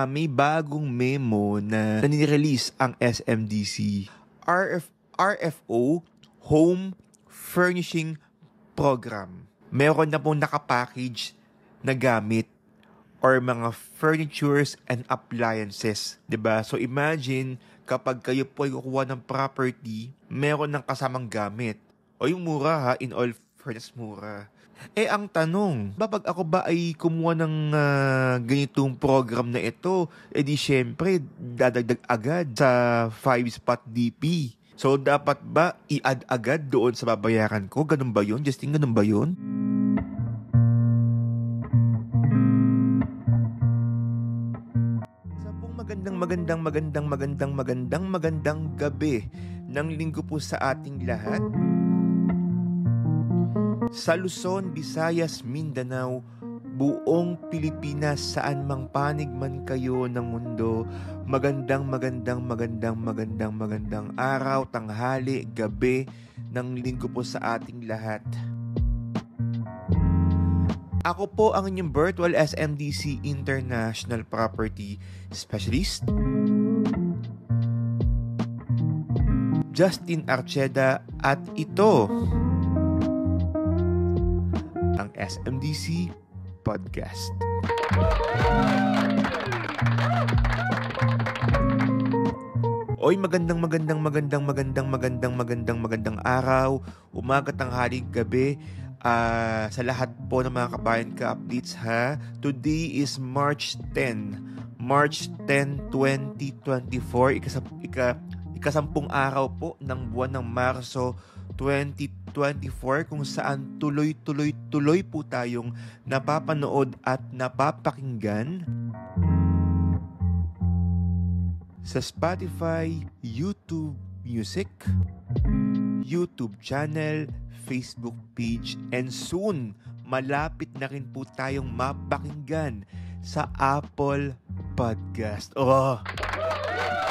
may bagong memo na nirelease ang SMDC. RFO, Home Furnishing Program. Meron na pong nakapackage na gamit or mga furnitures and appliances. 'Di ba? So imagine, kapag kayo po ay kukuha ng property, meron ng kasamang gamit. O yung mura ha, in all fairness mura. Ang tanong, pag ako ba ay kumuha ng ganitong program na ito, di syempre, dadagdag agad sa 5-spot DP. So, dapat ba i-add agad doon sa babayaran ko? Ganun ba yun? Justin, ganun ba yun? Magandang gabi ng linggo po sa ating lahat. Sa Luzon, Visayas, Mindanao, buong Pilipinas, saan mang panig man kayo ng mundo, magandang araw, tanghali, gabi ng linggo po sa ating lahat. Ako po ang inyong Virtual SMDC International Property Specialist, Justin Archeda, at ito ang SMDC Podcast. Oy, magandang araw, umaga, tanghali, gabi, sa lahat po ng mga kabayan ka-updates ha. Today is March 10, 2024, ikasampung araw po ng buwan ng Marso 2024, kung saan tuloy po tayong napapanood at napapakinggan sa Spotify, YouTube Music, YouTube channel, Facebook page, and soon, malapit na rin po tayong mapakinggan sa Apple Podcast. Oh,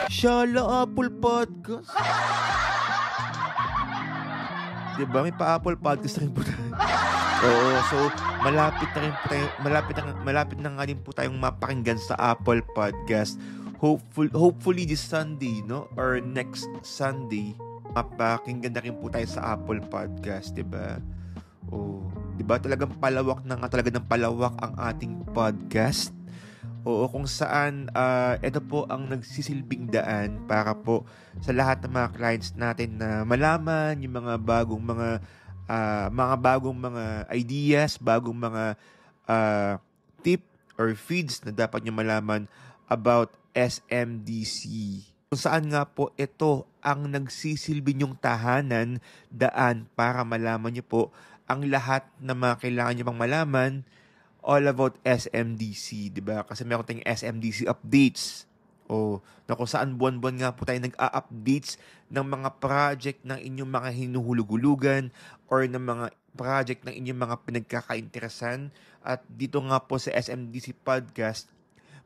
Shala, Apple Podcast. Diba? May pa-Apple Podcast rin po tayo. Oo, so malapit na nga rin po tayong mapakinggan sa Apple Podcast. Hopefully this Sunday, no? Or next Sunday, mapakinggan na rin po tayo sa Apple Podcast, diba? Oh, diba? Talagang palawak ang ating podcast. Oo, kung saan ito po ang nagsisilbing daan para po sa lahat ng mga clients natin na malaman yung mga bagong mga ideas, bagong mga tip or feeds na dapat nyo malaman about SMDC. Kung saan nga po ito ang nagsisilbi nyong tahanan, daan para malaman nyo po ang lahat na mga kailangan nyo pang malaman all about SMDC, di ba? Kasi meron tayong SMDC updates. Na kung saan buwan-buwan nga po tayo nag-a-updates ng mga project ng inyong mga hinuhulugulugan or ng mga project ng inyong mga pinagkakainteresan. At dito nga po sa SMDC Podcast,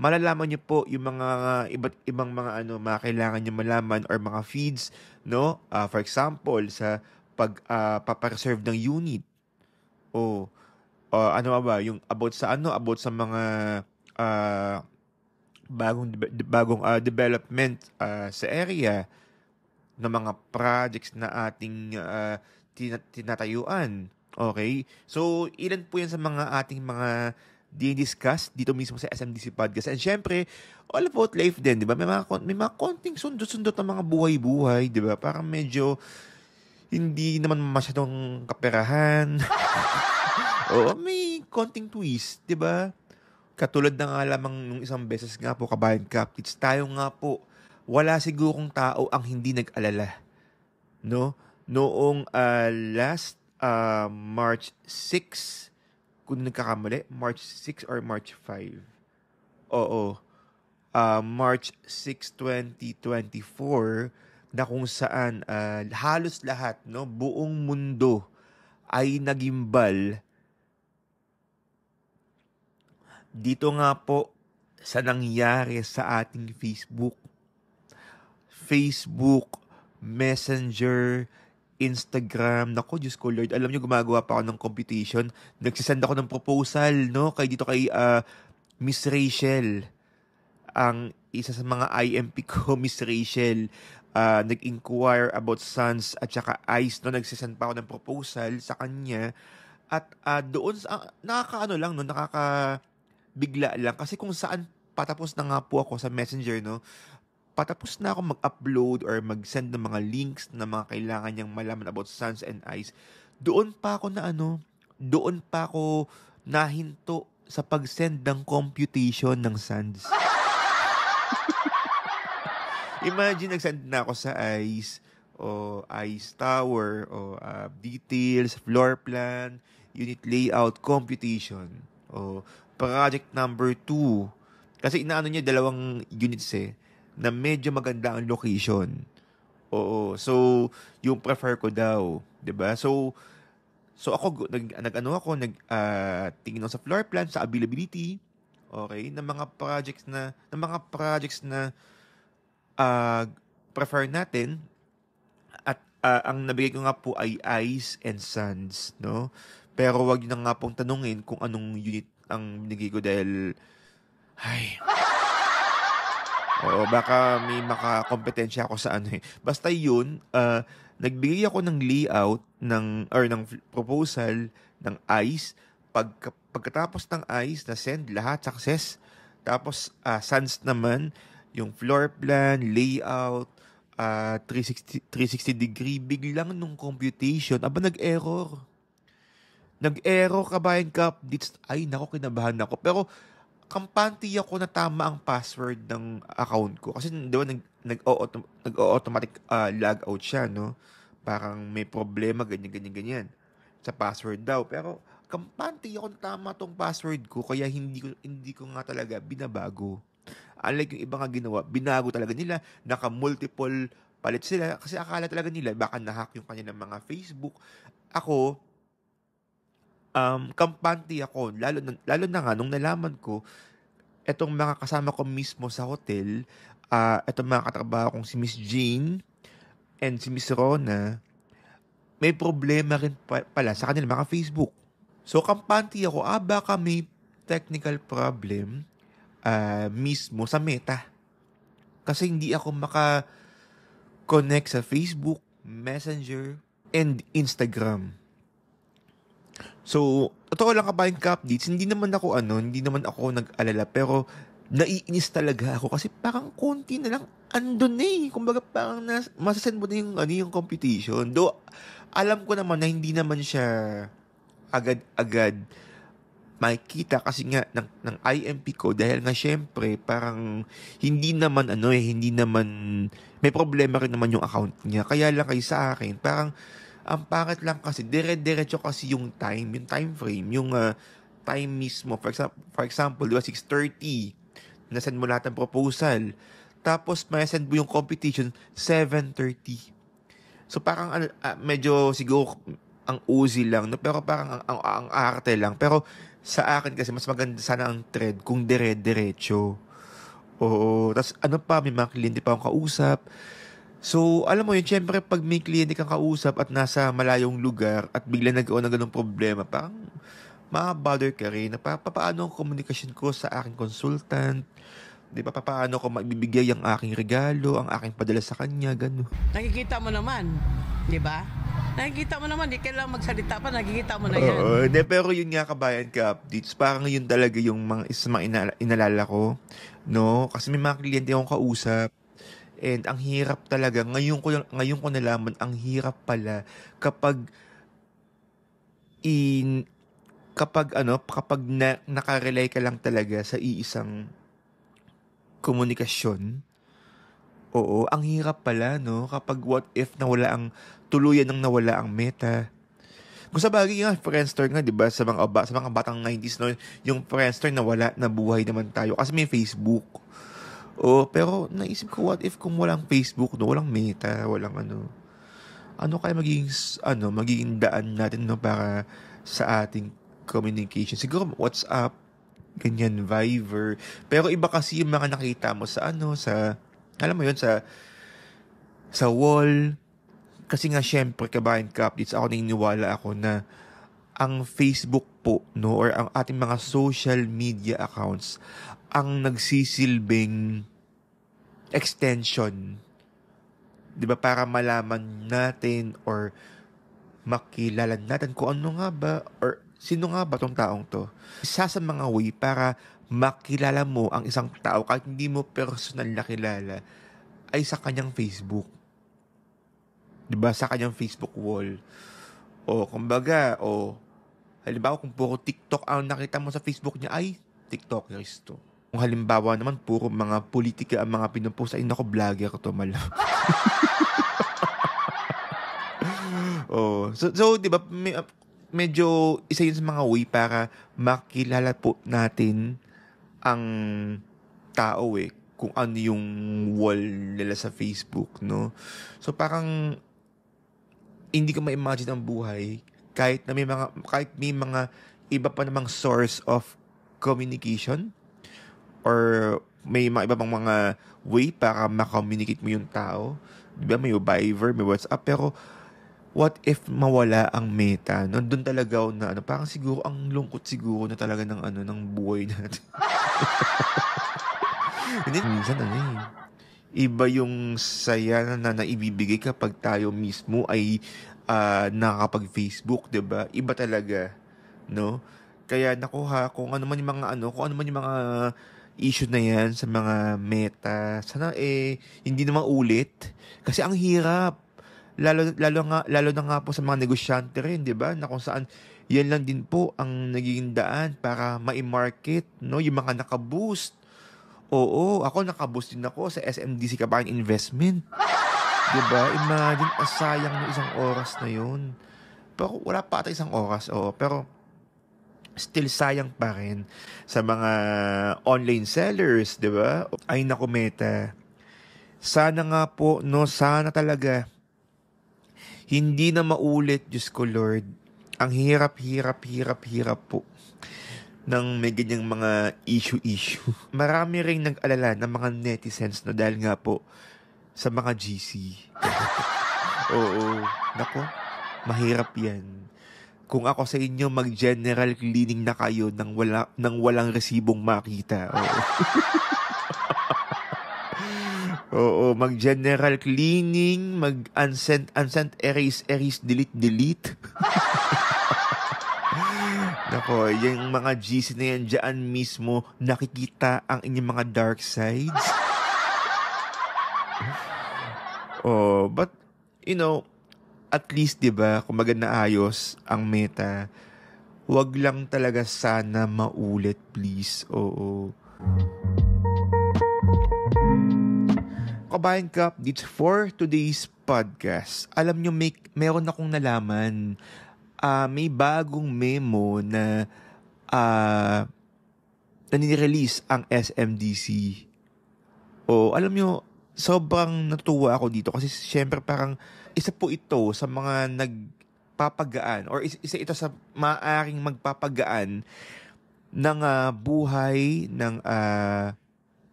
malalaman niyo po yung mga iba't ibang mga mga kailangan niyo malaman or mga feeds, no? For example, sa papareserve ng unit. Yung about sa mga bagong development sa area ng mga projects na ating tinatayuan. Okay? So, ilan po yan sa mga ating mga di-discuss dito mismo sa SMDC Podcast. And syempre, all about life din, di ba? May mga konting sundot-sundot ng mga buhay-buhay, di ba? Parang medyo hindi naman masyadong kaperahan. May konting twist, di ba? Katulad na nga lamang nung isang beses nga po, kabayan ka-updates, tayo nga po, wala sigurong tao ang hindi nag-alala. No? Noong last March 6, kung nagkakamali, March 6 or March 5. March 6, 2024, na kung saan halos lahat, no, buong mundo ay nagimbal dito nga po sa nangyari sa ating Facebook, Messenger, Instagram. Naku, Diyos ko Lord, alam niyo, gumagawa pa ako ng competition. Nagsisend ako ng proposal, no, kay Miss Rachel. ang isa sa mga IMP ko, Miss Rachel, nag-inquire about Suns at saka Ice, no? Nagsisend pa ako ng proposal sa kanya. At doon, nakakaano lang, no? Nakakabigla lang. Kasi kung saan patapos na nga po ako sa Messenger, no? Patapos na ako mag-upload or mag-send ng mga links na mga kailangan niyang malaman about Suns and Ice. Doon pa ako nahinto sa pag-send ng computation ng Suns. Imagine, nag-send na ako sa ICE o ICE Tower o details, floor plan, unit layout, computation o project number 2. Kasi inaano niya dalawang units na medyo maganda ang location. Oo. So, yung prefer ko daw, 'di ba? So ako tingin ako sa floor plan, sa availability, okay, ng mga projects na uh, prefer natin at ang nabigay ko nga po ay Ice and Suns, no? Pero wag niyo na nga pong tanungin kung anong unit ang binigay ko dahil ay, oo, baka may makakompetensya ako sa ano eh. Basta yun, nagbigay ako ng layout ng proposal ng ICE. Pagkatapos ng ICE, na send lahat, success. Tapos, Suns naman, yung floor plan, layout, 360 degree, biglang nung computation, nag-error. Nag-error, kabayan ka, ay, nako, kinabahan ako. Pero, kampante ako na tama ang password ng account ko. Kasi, di ba, nag-automatic log out siya, no? Parang may problema, ganyan, sa password daw. Pero, kampante ako na tama tong password ko, kaya hindi ko nga talaga binabago. Unlike yung iba nga ginawa, binago talaga nila, naka-multiple palit sila, kasi akala talaga nila, baka nahack yung kanilang mga Facebook. Ako, kampante ako, lalo na nga, nung nalaman ko, etong mga kasama ko mismo sa hotel, etong mga katrabaho kong si Miss Jane and si Miss Rona, may problema rin pala sa kanila mga Facebook. So, kampante ako, baka may technical problem mismo sa Meta. Kasi hindi ako maka-connect sa Facebook, Messenger, and Instagram. So, totoo lang kabayan ka-updates, hindi naman ako nag-alala, pero naiinis talaga ako kasi parang konti na lang andun Kumbaga parang masasend mo na yung computation. Though, alam ko naman na hindi naman siya agad-agad makikita kasi nga ng IMP ko dahil nga syempre parang hindi naman may problema rin naman yung account niya. Kaya lang sa akin, parang ang pangit lang kasi, dire-diretso kasi yung time frame, yung time mismo. For example, di ba, 6:30, nasend mo lahat ng proposal. Tapos, may send mo yung competition, 7:30. So, parang medyo siguro ang uzi lang, no? Pero parang ang arte lang. Pero, sa akin kasi, mas maganda sana ang thread kung dire-diretso. Oo. Tapos, may mga kliyente pa akong kausap. So, alam mo yun, syempre pag may kliyente kang kausap at nasa malayong lugar at bigla nagkaroon ng ganung problema, parang ma-bother ka rin na paano ang komunikasyon ko sa aking consultant, di ba, paano ko maibibigay ang aking regalo, ang aking padala sa kanya, gano'n. Nakikita mo naman, di ba? Nakikita mo naman, di kailangan magsalita pa, nakikita mo na yan. Pero yun nga kabayan ka-updates, parang yun talaga yung mga inalala ko, no? Kasi may mga kliyente akong kausap, and ang hirap talaga, ngayon ko nalaman, ang hirap pala kapag nakarely ka lang talaga sa iisang komunikasyon. Oo, ang hirap pala, no? Kapag what if tuluyan ng nawala ang Meta. Kung sa bagay nga, Friendster nga, di ba? Sa mga batang 90s, no? Yung Friendster nawala, nabuhay naman tayo kasi may Facebook. Pero naisip ko, what if kung walang Facebook, no, walang Meta, walang ano kaya magiging daan natin, no, para sa ating communication. Siguro WhatsApp, ganyan, Viber. Pero iba kasi yung mga nakita mo alam mo yun, sa wall. Kasi nga, syempre, kabayan ka-updates, naniniwala ako na ang Facebook po, no, or ang ating mga social media accounts ang nagsisilbing extension, 'di ba, para malaman natin or makilala natin kung ano nga ba or sino nga ba tong taong to. Isa sa mga way para makilala mo ang isang tao kahit hindi mo personal na kilala ay sa kanyang Facebook. 'Di ba? Sa kanyang Facebook wall. O kumbaga, halimbawa kung puro TikTok ang nakita mo sa Facebook niya, ay TikTokers to. Kung halimbawa naman puro mga politika ang mga pinupost, ay nako, vlogger to malam. So 'di ba, medyo isa yun sa mga way para makilala po natin ang tao kung ano yung wall nila sa Facebook, no? So parang hindi ko ma-imagine ang buhay kahit may mga iba pa namang source of communication or may mga iba pang mga way para ma-communicate mo yung tao. Diba? May Viber, may WhatsApp, pero what if mawala ang Meta? Nandun talaga na parang siguro ang lungkot siguro na talaga ng buhay natin. Hindi, minsan iba yung saya na naibibigay kapag tayo mismo ay nakakapag-Facebook, 'di ba? Iba talaga, no? Kaya naku kung ano man yung mga issue na yan sa mga Meta, sana hindi na maulit kasi ang hirap. Lalo na nga po sa mga negosyante rin, 'di ba? Na kung saan yan lang din po ang naging daan para ma-market, no, yung mga naka-boost. Oo, ako naka-boost din ako sa SMDC Kabayan Investment. 'Di ba? Imagine, sayang ng isang oras na 'yun. Pero wala pa ata isang oras, pero still sayang pa rin sa mga online sellers, 'di ba? Ay naku, Meta. Sana nga po, no, sana talaga hindi na maulit, Diyos ko Lord. Ang hirap po ng may ganyang mga issue. Marami ring nag-alala ng mga netizens, no, dahil nga po sa mga GC. Oo, nako, mahirap yan. Kung ako sa inyo, mag-general cleaning na kayo nang walang resibong makita. Oo. Oo, mag-general cleaning, mag-unsent, erase, delete. Nako, yung mga GC na yan, dyan mismo nakikita ang inyong mga dark sides. But, at least, diba, kung maganda ayos ang Meta, wag lang talaga sana maulit, please. Oo. Kabayan Cup, it's for today's podcast. Alam nyo, meron akong nalaman. May bagong memo na nire-release ang SMDC. Alam nyo, sobrang natuwa ako dito kasi syempre parang isa po ito sa mga nagpapagaan or isa ito sa maaaring magpapagaan ng buhay ng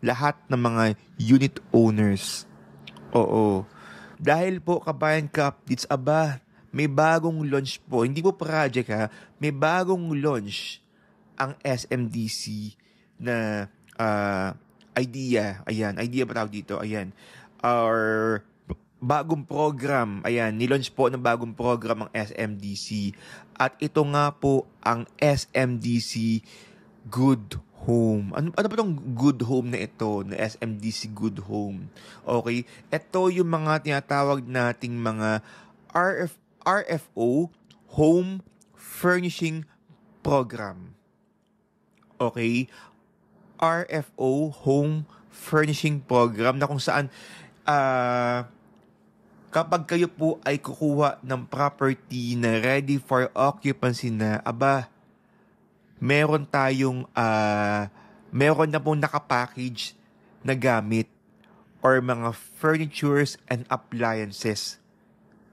lahat ng mga unit owners. Oo. Dahil po, Kabayan Cup, may bagong launch po. Hindi po project may bagong launch ang SMDC na idea. Ayan, idea ba tawag dito? Ayan. Or bagong program. Ayan, nilaunch po ng bagong program ang SMDC. At ito nga po ang SMDC Good Home. Ano ba itong Good Home na ito? Na SMDC Good Home. Okay? Ito yung mga tinatawag nating mga RFO Home Furnishing Program. Okay? RFO Home Furnishing Program na kung saan kapag kayo po ay kukuha ng property na ready for occupancy na, meron na pong nakapackage na gamit or mga furnitures and appliances.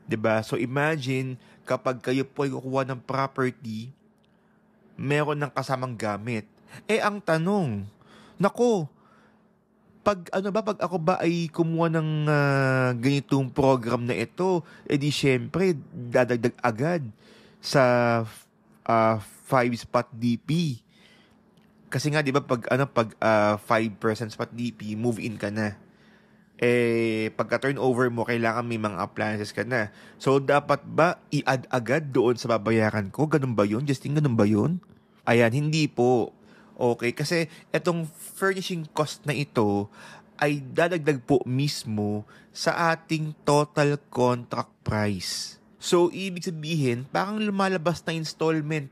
'Di ba? So imagine, kapag kayo po ay kukuha ng property, meron ng kasamang gamit. Ang tanong, pag ako ba ay kumuha ng ganitong program na ito, di syempre, dadagdag agad sa 5-spot DP. Kasi nga 'di ba pag 5% spot DP, move in ka na. Pagka turnover mo, kailangan may mga appliances ka na. So, dapat ba i-add agad doon sa babayaran ko? Ganun ba yun? Justin, ganun ba yun? Ayan, hindi po. Okay, kasi itong furnishing cost na ito ay dadagdag po mismo sa ating total contract price. So, ibig sabihin, parang lumalabas na installment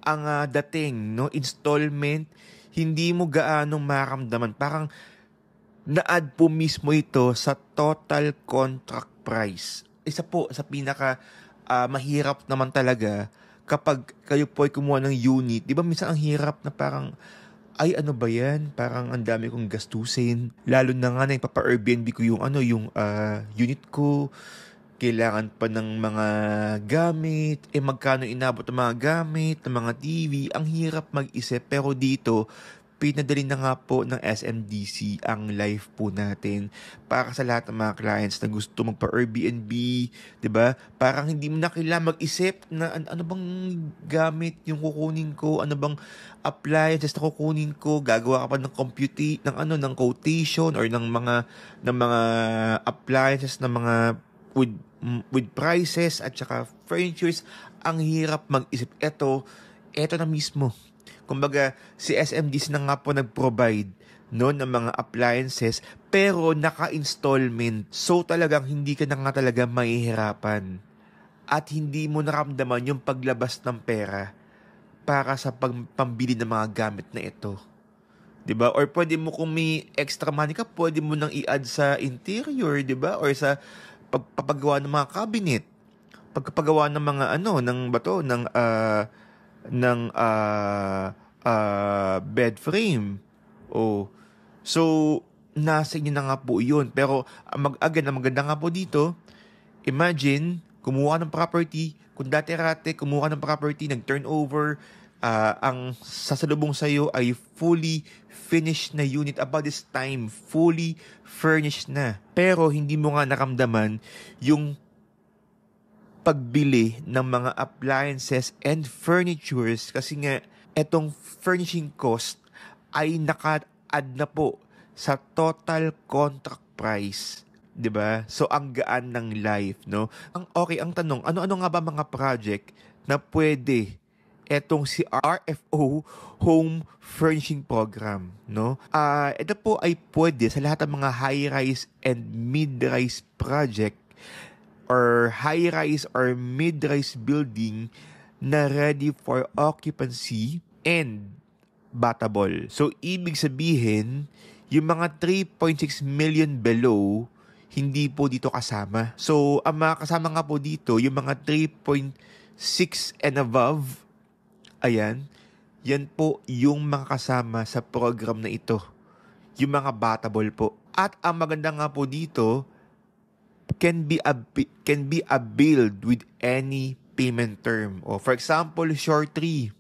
ang dating, no? Installment, hindi mo gaanong maramdaman. Parang na-add po mismo ito sa total contract price. Isa po sa pinaka mahirap naman talaga kapag kayo po ay kumuha ng unit. Di ba minsan ang hirap na parang, ay ano ba yan? Parang ang dami kong gastusin. Lalo na nga na ipapa-Airbnb ko yung unit ko. Kailangan pa ng mga gamit. Magkano inabot ng mga gamit, ng mga TV. Ang hirap mag-isip. Pero dito, pinadali na nga po ng SMDC ang live po natin para sa lahat ng mga clients na gusto magpa-Airbnb, 'di ba? Parang hindi mo na kailangan mag-isip na ano bang gamit yung kukunin ko, ano bang appliances na kukunin ko, gagawa ka pa ng quotation or ng mga appliances na mga with prices at saka furnitures. Ang hirap mag-isip. Ito na mismo. Kumbaga, si SMDC na nga po nag-provide no, ng mga appliances pero naka-installment. So talagang hindi ka na nga talaga mahihirapan. At hindi mo naramdaman yung paglabas ng pera para sa pambili ng mga gamit na ito. 'Di ba? Or pwede mo kung may extra money ka, pwede mo nang i-add sa interior, 'di ba? Or sa pagpapagawa ng mga cabinet. Pagpapagawa ng mga bed frame. So, nasa inyo na nga po yun. Pero, ang maganda nga po dito, imagine, kumuha ng property, kung dati-rate, kumuha ng property, nag-turnover, ang sasalubong sa'yo ay fully finished na unit. About this time, fully furnished na. Pero, hindi mo nga naramdaman yung pagbili ng mga appliances and furnitures kasi nga etong furnishing cost ay naka-add na po sa total contract price, 'di ba? So ang gaan ng life, no? Ang tanong, ano-ano nga ba mga project na pwede etong si RFO Home Furnishing Program, no? Ito po ay pwede sa lahat ng mga high-rise and mid-rise project or high-rise or mid-rise building na ready for occupancy and battable. So, ibig sabihin, yung mga 3.6 million below, hindi po dito kasama. So, ang mga kasama nga po dito, yung mga 3.6 and above, ayan, yan po yung mga kasama sa program na ito. Yung mga battable po. At ang maganda nga po dito, can be a build with any payment term. O for example, short 3.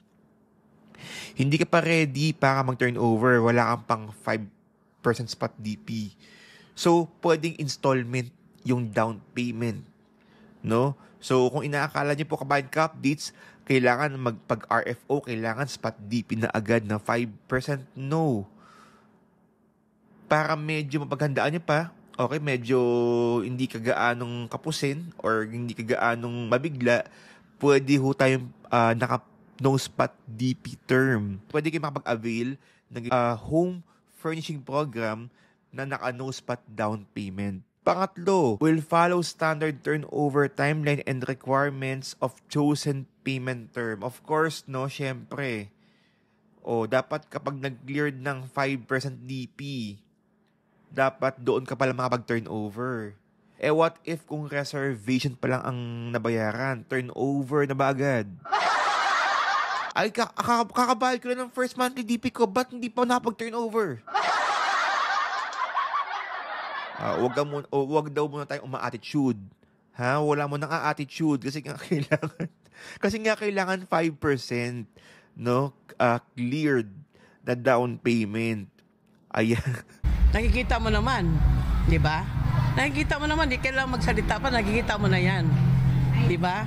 Hindi ka pa ready para mag-turnover. Wala kang pang 5% spot DP. So, pwedeng installment yung down payment. No? So, kung inaakala niyo po kabayan ka updates, kailangan pag-RFO, kailangan spot DP na agad na 5%. No. Para medyo mapaghandaan niyo pa, okay, medyo hindi ka gaanong kapusin or hindi ka gaanong mabigla, pwede ho tayong no spot DP term. Pwede kayo makapag-avail ng home furnishing program na naka no spot down payment. Pangatlo, will follow standard turnover timeline and requirements of chosen payment term. Of course, no, syempre. Dapat kapag nag-cleared ng 5% DP, dapat doon ka pala makapag-turnover. What if kung reservation pa lang ang nabayaran? Turnover na ba agad? Ay, kakabayad ko na ng first monthly DP ko, ba't hindi pa nakapag-turnover? Wag daw muna tayong uma-attitude. Wala mo nang attitude kasi nga kailangan 5%, no? Cleared na down payment. Ayan. Nakikita mo naman, di ba? Nakikita mo naman, di kailangan magsalita pa, nakikita mo na yan. Di ba?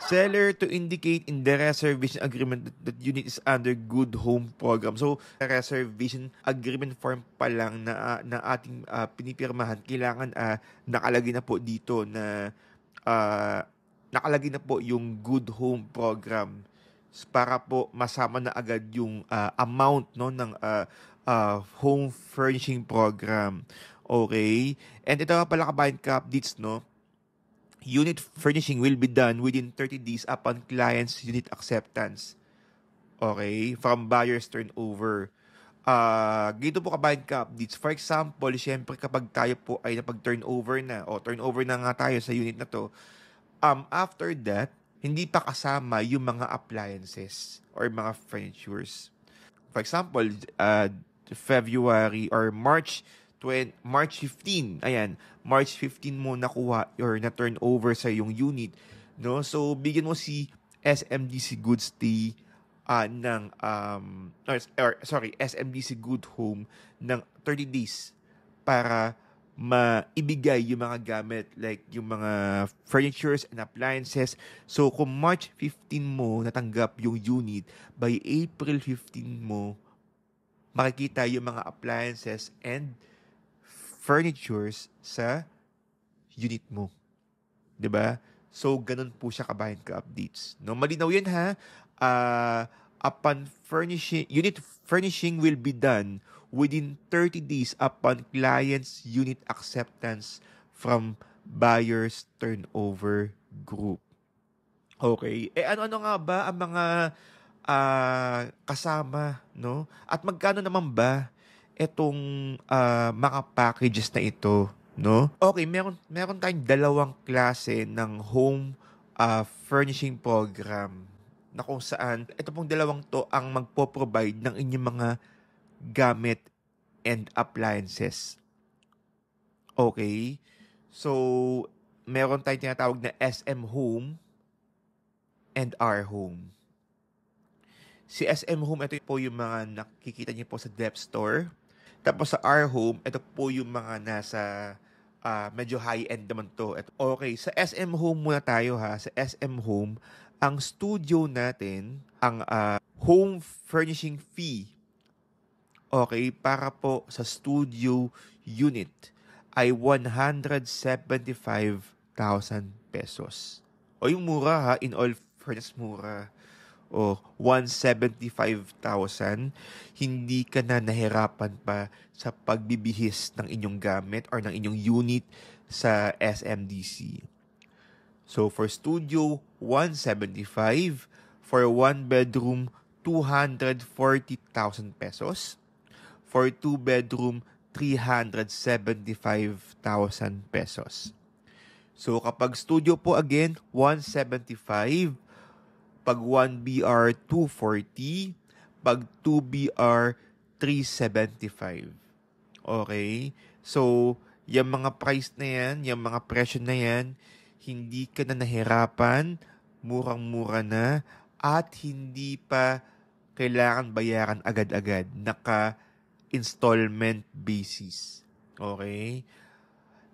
Seller to indicate in the reservation agreement that unit is under good home program. So, reservation agreement form pa lang na ating pinipirmahan, kailangan nakalagay na po dito na nakalagay na po yung good home program para po masama na agad yung amount no ng home furnishing program. Okay? And ito pala kabayan ka updates, no? Unit furnishing will be done within 30 days upon client's unit acceptance. Okay? From buyer's turnover. Ganito po kabayan ka updates. For example, syempre kapag tayo po ay napag-turnover na o turnover na nga tayo sa unit na to, after that, hindi pa kasama yung mga appliances or mga furnitures. For example, February or March 15. Ayan, March 15 mo nakuha or na-turn over sa yung unit, no? So, bigyan mo si SMDC Good Stay SMDC Good Home ng 30 days para maibigay yung mga gamit like yung mga furnitures and appliances. So, kung March 15 mo natanggap yung unit, by April 15 mo makikita yung mga appliances and furnitures sa unit mo. 'Di ba? So, ganun po siya kabayan ka updates. No, malinaw 'yan ha. Upon furnishing, unit furnishing will be done within 30 days upon client's unit acceptance from buyer's turnover group. Okay. Ano-ano nga ba ang mga kasama, no? At magkano naman ba itong mga packages na ito, no? Okay, meron tayong dalawang klase ng home furnishing program na kung saan ito pong dalawang to ang magpo-provide ng inyong mga gamit and appliances. Okay? So, meron tayong tinatawag na SM Home and R Home. Si SM Home, ito po yung mga nakikita niyo po sa Dep Store. Tapos sa R Home, ito po yung mga nasa medyo high-end naman to. Okay, sa SM Home muna tayo ha. Sa SM Home, ang studio natin, ang home furnishing fee, okay, para po sa studio unit ay 175,000 pesos. O yung mura ha, in all fairness mura. O 175,000, hindi ka na nahirapan pa sa pagbibihis ng inyong gamit or ng inyong unit sa SMDC. So for studio, 175. For one bedroom, 240,000 pesos. For two bedroom, 375,000 pesos. So kapag studio po again, 175. Pag 1BR, 240. Pag 2BR, 375. Okay? So, yung mga price na yan, yung mga presyo na yan, hindi ka na nahirapan, murang-mura na, at hindi pa kailangan bayaran agad-agad. Naka-installment basis. Okay?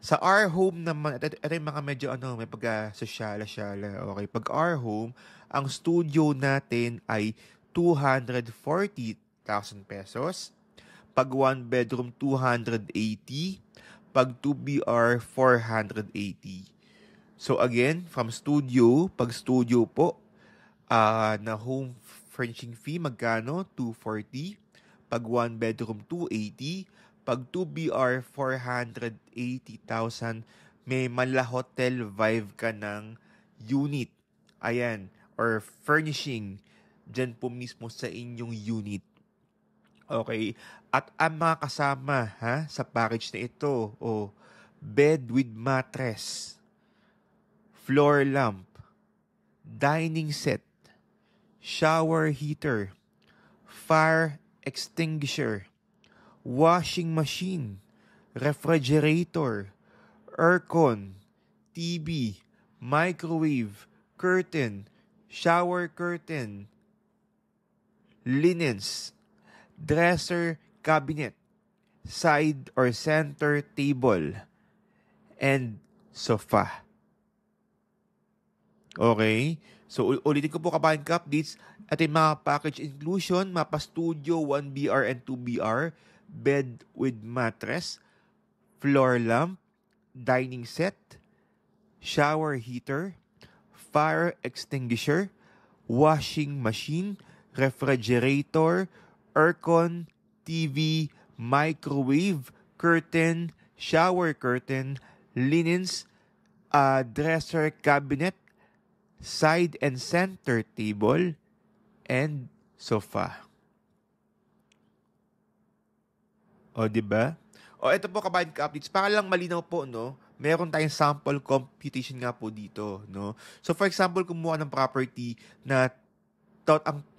Sa R Home naman, ito yung mga medyo may pagka-sosyala-syala. Okay? Pag R Home, ang studio natin ay 240,000 pesos. Pag 1 bedroom, 280. Pag 2BR, 480. So again, from studio, pag studio po, na home furnishing fee, magkano? 240. Pag 1 bedroom, 280. Pag 2BR, 480,000. May mala hotel vibe ka ng unit. Ayan. Or furnishing dyan po mismo sa inyong unit. Okay? At ang mga kasama sa package na ito, bed with mattress, floor lamp, dining set, shower heater, fire extinguisher, washing machine, refrigerator, aircon, TV, microwave, curtain, shower curtain, linens, dresser cabinet, side or center table, and sofa. Okay? So ulitin ko po kabayan ka updates. Ito yung mga package inclusion, Mapa Studio 1BR and 2BR, bed with mattress, floor lamp, dining set, shower heater, fire extinguisher, washing machine, refrigerator, aircon, TV, microwave, curtain, shower curtain, linens, dresser cabinet, side and center table, and sofa. O, di ba? O, ito po kabayan ka updates. Para lang malinaw po, no? Meron tayong sample computation nga po dito, no? So, for example, kumuha ng property na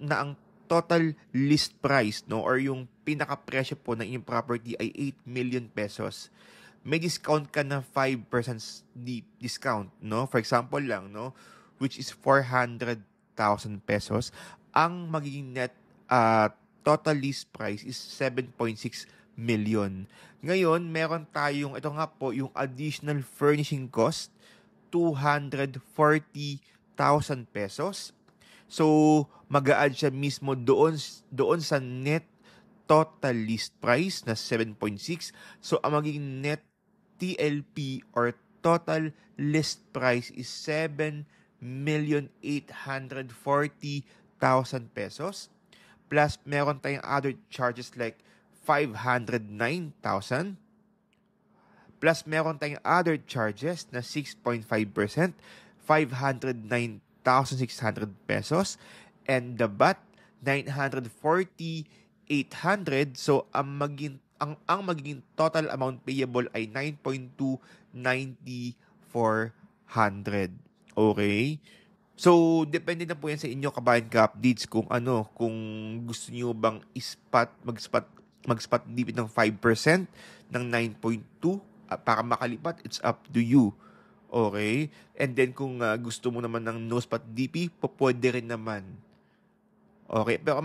ang total list price, no, or yung pinaka-presyo po ng inyong property ay 8 million pesos. May discount ka na 5% discount, no? For example lang, no, which is 400,000 pesos. Ang magiging net total list price is 7.6 million. Ngayon, meron tayong, ito nga po, yung additional furnishing cost, 240,000 pesos. So, mag-a-add siya mismo doon sa net total list price na 7.6. So, ang magiging net TLP or total list price is 7,840,000 pesos. Plus, meron tayong other charges like 509,000. Plus, meron tayong other charges na 6.5%, 509,600 pesos. And the VAT, 940,800. So, ang magiging total amount payable ay 9.290,400. Okay? So, depende na po yan sa inyo kabayan ka updates kung gusto niyo bang mag-spot DP ng 5% ng 9.2 para makalipat, it's up to you. Okay? And then kung gusto mo naman ng no spot DP, pwede rin naman. Okay, pero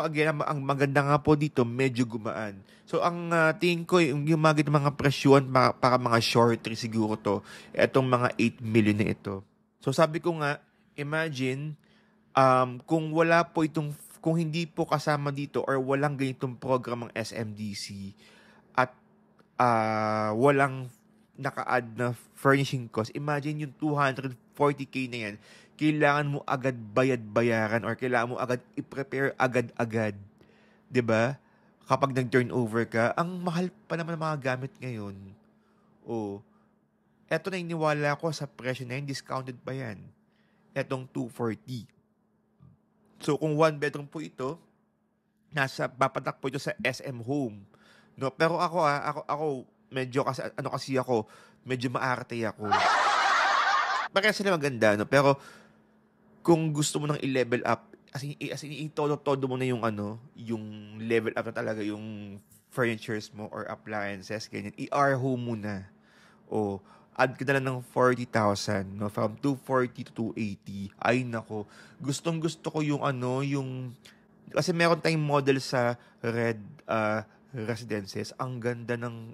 again, ang maganda nga po dito, medyo gumaan. So, ang tingin ko, yung mga presyuhan para mga short tree siguro to, etong mga 8 million na ito. So, sabi ko nga, imagine, kung hindi po kasama dito or walang ganitong program ng SMDC at walang naka-add na furnishing cost, imagine yung 240k na yan, kailangan mo agad bayaran or kailangan mo agad i-prepare agad-agad. 'Di ba? Kapag nag-turnover ka, ang mahal pa naman ng mga gamit ngayon. Eto na iniwala ko sa presyo na yun, discounted pa yan. Etong 240. So, kung one bedroom po ito, papatak po ito sa SM Home. No? Pero ako medyo kasi ako, medyo maarte ako. Parehas sila maganda, no? Pero, kung gusto mo nang i-level up, as in todo mo na yung level up na talaga yung furnitures mo or appliances, ganyan. I-R home muna. Add ka na lang ng 40,000, no? From 240 to 280. Ay, nako. Gustong-gusto ko yung kasi meron tayong model sa Red Residences. Ang ganda ng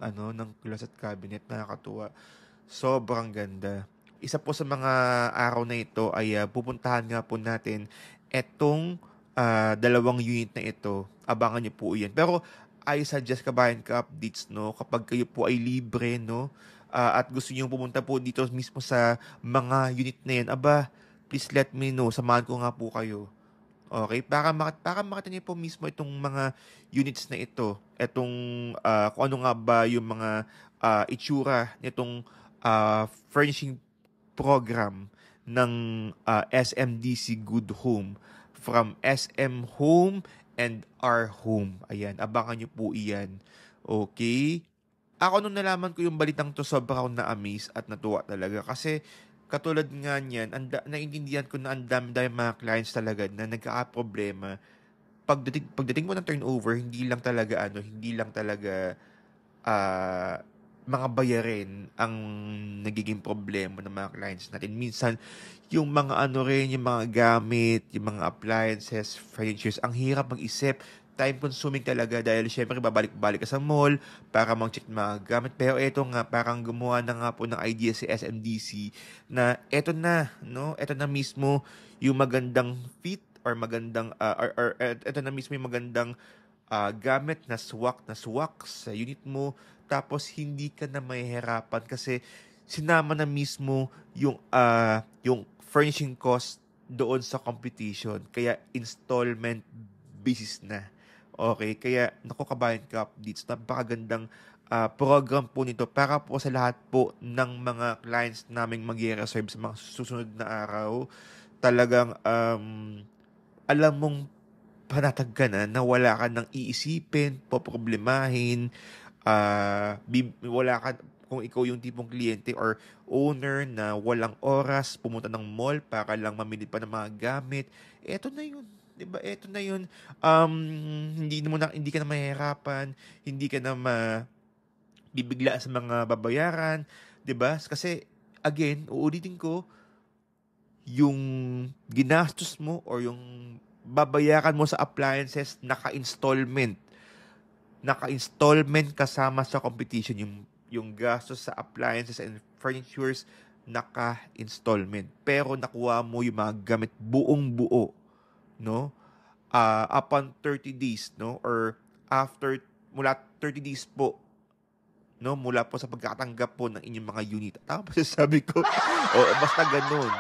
closet cabinet, nakakatuwa. Sobrang ganda. Isa po sa mga araw na ito ay pupuntahan nga po natin etong dalawang unit na ito. Abangan niyo po yan. Pero I suggest kabayan ka updates, no, kapag kayo po ay libre, no, at gusto niyo pumunta po dito mismo sa mga unit na yan, please let me know. Samahan ko nga po kayo. Okay? Para makita niyo po mismo itong mga units na ito. Etong kung ano nga ba yung mga itsura nitong furnishing program ng SMDC Good Home from SM Home and Our Home. Ayan, abangan nyo po iyan. Okay? Ako nung nalaman ko yung balitang to, sobrang ako na-amaze at natuwa talaga. Kasi katulad nga niyan, naiintindihan ko na ang dami mga clients talaga na nagkakaproblema. Pagdating mo ng turnover, hindi lang talaga mga bayarin ang nagiging problema ng mga clients natin. Minsan, yung mga yung mga gamit, yung mga appliances, furnitures, ang hirap mag-isip. time consuming talaga dahil syempre babalik-balik ka sa mall para mag-check mga gamit. Pero eto nga, parang gumawa na nga po ng idea si SMDC na eto na, no? Eto na mismo yung magandang fit or magandang, eto na mismo yung magandang gamit na swak sa unit mo. Tapos hindi ka na mahihirapan kasi sinama na mismo yung furnishing cost doon sa competition. Kaya installment basis na. Okay? Kaya naku kabayan ka updates. Napakagandang program po nito para po sa lahat po ng mga clients naming mag-reserve sa mga susunod na araw. Talagang alam mong panatag ka na wala ka nang iisipin, poproblemahin, wala ka, kung ikaw yung tipong kliyente or owner na walang oras pumunta ng mall para lang mamili pa ng mga gamit, eto na yun. 'Di ba? Eto na yun. Hindi ka na mahihirapan, hindi ka na bibigla sa mga babayaran, 'di ba? Kasi again, uulitin ko, yung ginastos mo or yung babayaran mo sa appliances naka-installment kasama sa competition, yung gastos sa appliances and furnitures naka-installment. Pero nakuha mo yung mga gamit buong buo, no? Upon 30 days, no? Or mula 30 days po, no? Mula po sa pagkatanggap po ng inyong mga unit. Tapos sabi ko, basta ganun.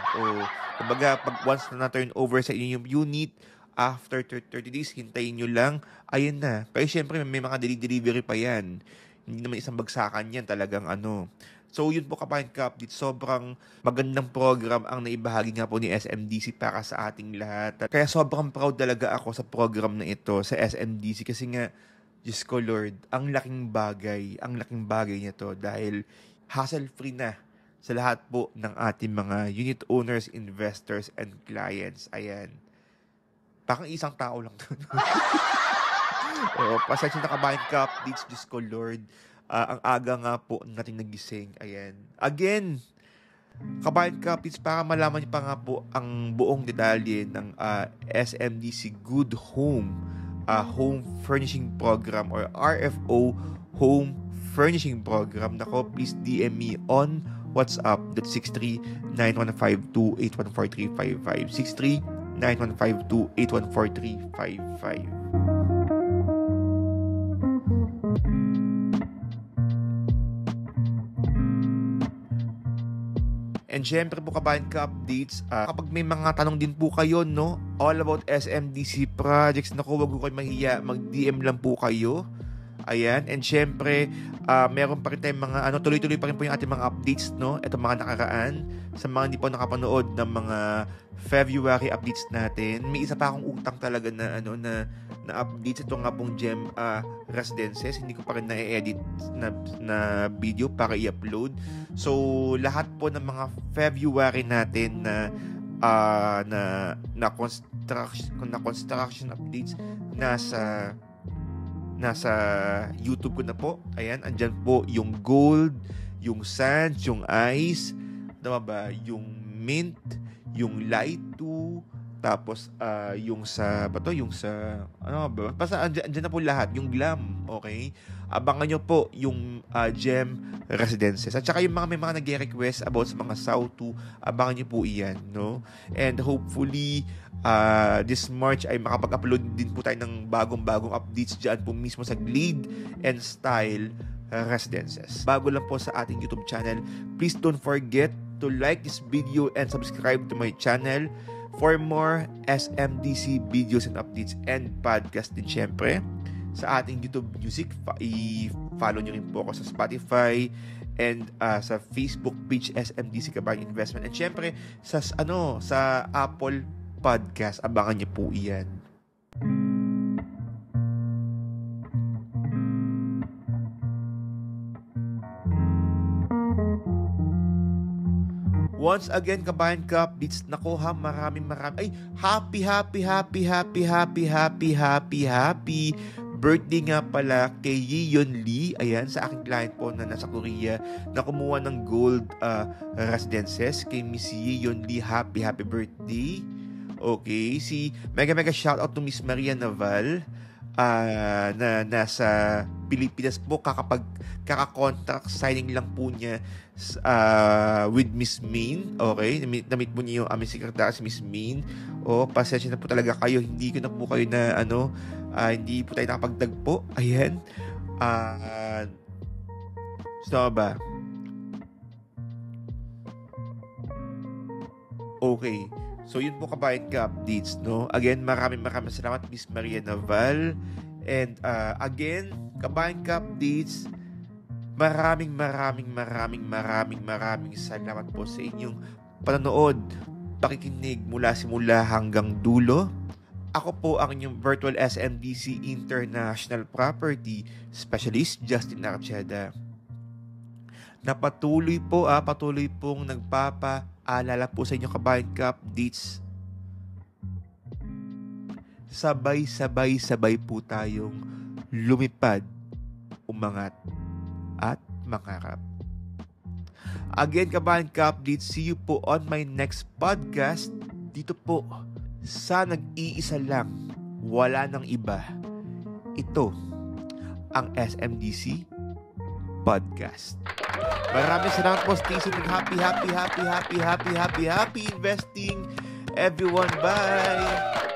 Kumbaga, pag once na turn over sa inyong unit, after 30 days, hintayin nyo lang, ayun na. Pero syempre, may mga delivery pa yan. Hindi naman isang bagsakan yan, talagang ano. So, yun po kabayan ka-update. Sobrang magandang program ang naibahagi nga po ni SMDC para sa ating lahat. Kaya sobrang proud talaga ako sa program na ito, sa SMDC. Kasi nga, Diyos ko Lord, ang laking bagay niya to dahil hassle-free na sa lahat po ng ating mga unit owners, investors, and clients. Ayan. Parang isang tao lang to. Pasensya na kabayan ka-updates, Diyos ko Lord. Ang aga nga po natin nagising. Ayan. Again, kabayan ka-updates para malaman niyo pa nga po ang buong detalye ng SMDC Good Home Home Furnishing Program or RFO Home Furnishing Program. Nako, please DM me on WhatsApp. That's 63-9152-814-355. 63-9152-814-355. And syempre po kabayan ka-updates, kapag may mga tanong din po kayo, no, all about SMDC projects, naku, wag ko kayo mahiya, mag-DM lang po kayo. Ayan, and syempre, meron pa rin tayong mga, tuloy-tuloy pa rin po yung ating mga updates, no, ito mga nakaraan, sa mga hindi po nakapanood ng mga February updates natin. May isa pa akong utang talaga na, na updates. Ito nga pong GEM Residences. Hindi ko pa rin na-edit na video para i-upload. So, lahat po ng mga February natin na construction updates nasa YouTube ko na po. Ayan, andyan po yung gold, yung sand, yung ice, tama ba? Yung mint, yung light 2, tapos yung sa basta andyan na po lahat, yung glam, okay? Abangan nyo po yung GEM Residences. At saka yung may mga nag-request about sa mga South 2, abangan nyo po iyan, no? And hopefully, this March ay makapag-upload din po tayo ng bagong updates dyan po mismo sa Glade and Style Residences. Bago lang po sa ating YouTube channel, please don't forget to like this video and subscribe to my channel for more SMDC videos and updates and podcast din syempre. Sa ating YouTube Music, i-follow nyo rin po ako sa Spotify and sa Facebook page SMDC Kabayan Investment, and syempre sa Apple Podcast. Abangan nyo po iyan. Once again, kabayan ka-updates, nako ha, maraming ay, happy birthday nga pala kay Yeon Lee. Ayan, sa aking client po na nasa Korea na kumuha ng gold residences. Kay Miss Yeon Lee, happy birthday. Okay, mega shoutout to Miss Maria Naval. na nasa Pilipinas po, kaka-contract signing lang po niya with Miss Min. Okay? Namit mo niyo yung aming secretary si Miss Min. Pasensya na po talaga kayo. Hindi ko na po kayo na hindi po tayo nakapagtagpo. Ayan. Sino ba? Okay. So, yun po kabayan ka updates, no? Again, maraming salamat, Miss Maria Naval. And, again, kabayan ka updates, maraming salamat po sa inyong panonood, pakikinig mula simula hanggang dulo. Ako po ang inyong virtual SMDC International Property Specialist, Justin Archeda. Na patuloy pong nagpapaalala po sa inyo kabayan ka updates. Sabay po tayong lumipad, umangat, at mangarap. Again, kabayan ka updates, see you po on my next podcast. Dito po, sa nag-iisa lang, wala nang iba. Ito, ang SMDC Podcast. Maraming salamat po, Stacey. Happy investing, everyone. Bye!